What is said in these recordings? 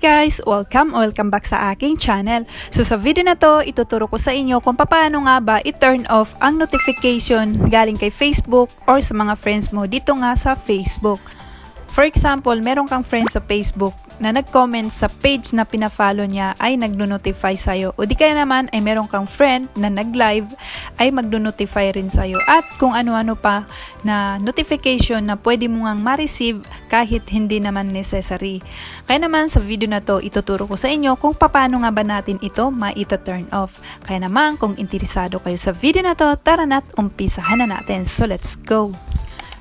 guys! Welcome back sa aking channel. So sa video na to, ituturo ko sa inyo kung paano nga ba i-turn off ang notification galing kay Facebook or sa mga friends mo dito nga sa Facebook. For example, meron kang friends sa Facebook na nag-comment sa page na pina-follow niya ay nagno-notify sa'yo. O di kaya naman ay meron kang friend na nag-live ay magno-notify rin sa'yo. At kung ano-ano pa na notification na pwede mo ngang ma-receive kahit hindi naman necessary. Kaya naman sa video na to, ituturo ko sa inyo kung paano nga ba natin ito ma-turn off. Kaya naman kung interesado kayo sa video na to, tara na't umpisahan na natin. So let's go!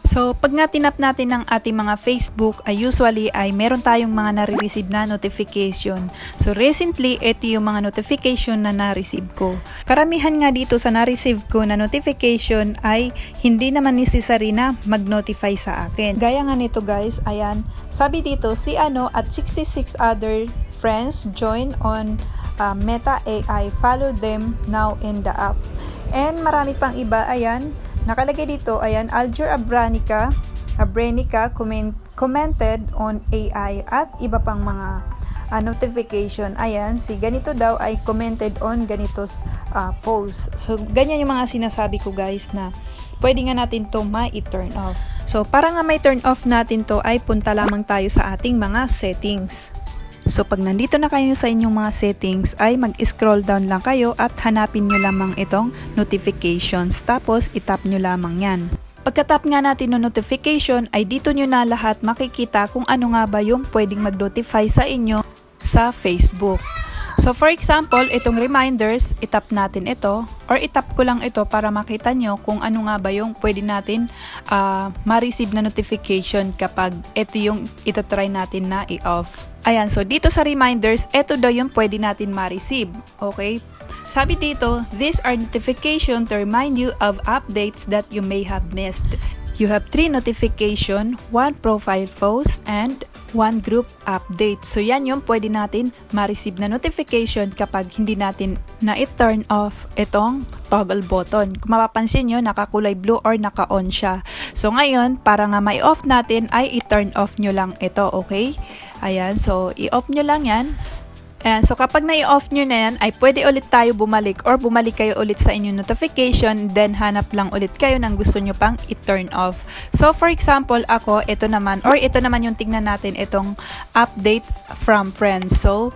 So, pag nga tinap natin ng ating mga Facebook, ay usually ay meron tayong mga nare-receive na notification. So, recently, ito yung mga notification na na-receive ko. Karamihan nga dito sa na-receive ko na notification ay hindi naman necessary na mag-notify sa akin. Gaya nga nito guys, ayan, sabi dito, si ano at 66 other friends join on Meta AI, follow them now in the app. And marami pang iba, ayan, nakalagay dito, ayan, Alger Abrenica commented on AI at iba pang mga notification. Ayan, si ganito daw ay commented on ganito's post. So, ganyan yung mga sinasabi ko guys na pwede nga natin to ma-turn off. So, para nga may turn off natin to ay punta lamang tayo sa ating mga settings. So, pag nandito na kayo sa inyong mga settings, ay mag-scroll down lang kayo at hanapin nyo lamang itong notifications. Tapos, itap nyo lamang yan. Pagka-tap nga natin ng notification, ay dito nyo na lahat makikita kung ano nga ba yung pwedeng mag-notify sa inyo sa Facebook. So, for example, itong reminders, itap natin ito or itap ko lang ito para makita nyo kung ano nga ba yung pwede natin ma-receive na notification kapag ito yung itatry natin na i-off. Ayan, so dito sa reminders, ito daw yung pwede natin ma-receive. Okay? Sabi dito, these are notifications to remind you of updates that you may have missed. You have 3 notification, 1 profile post, and 1 group update. So yan yung pwede natin ma-receive na notification kapag hindi natin na-turn off itong toggle button. Kung mapapansin nyo, nakakulay blue or naka-on siya. So ngayon, para nga ma-off natin ay i-turn off nyo lang ito, okay? Ayan, so i-off nyo lang yan. Ayan, so kapag na-i-off nyo na yan, ay pwede ulit tayo bumalik or bumalik kayo ulit sa inyong notification, then hanap lang ulit kayo ng gusto nyo pang i-turn off. So for example, ako, ito naman yung tingnan natin, itong update from friends. So,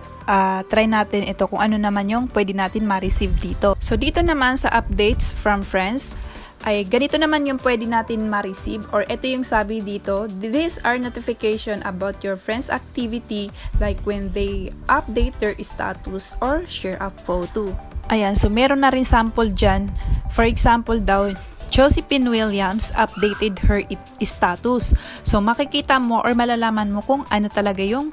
try natin ito kung ano naman yung pwede natin ma-receive dito. So dito naman sa updates from friends, ay ganito naman yung pwede natin ma-receive or ito yung sabi dito, these are notification about your friends activity like when they update their status or share a photo. Ayan, so meron na rin sample dyan. For example daw, Josephine Williams updated her status. So makikita mo or malalaman mo kung ano talaga yung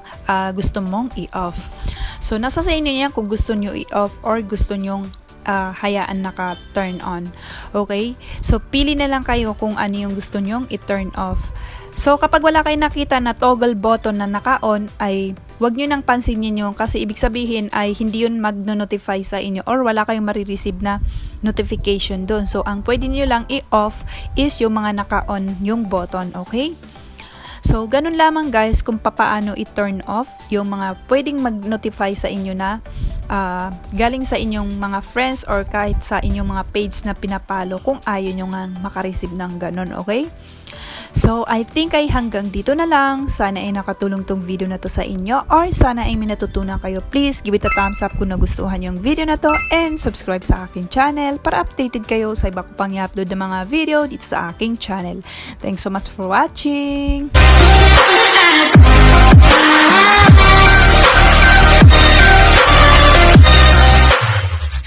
gusto mong i-off. So nasa sa inyo yan kung gusto nyo i-off or gusto nyong hayaan naka-turn on. Okay? So, pili na lang kayo kung ano yung gusto nyong i-turn off. So, kapag wala kayong nakita na toggle button na naka-on, ay wag nyo nang pansinin yun kasi ibig sabihin ay hindi yun magno-notify sa inyo or wala kayong marireceive na notification doon. So, ang pwede nyo lang i-off is yung mga naka-on yung button. Okay? So, ganun lamang guys kung papaano i-turn off yung mga pwedeng mag-notify sa inyo na galing sa inyong mga friends or kahit sa inyong mga page na pinapalo kung ayaw nyo nga makareceive ng ganun, okay? So, I think ay hanggang dito na lang. Sana ay nakatulong tong video na to sa inyo or sana ay may natutunan kayo. Please give it a thumbs up kung nagustuhan yung video na to and subscribe sa aking channel para updated kayo sa iba ko pang i-upload na mga video dito sa aking channel. Thanks so much for watching!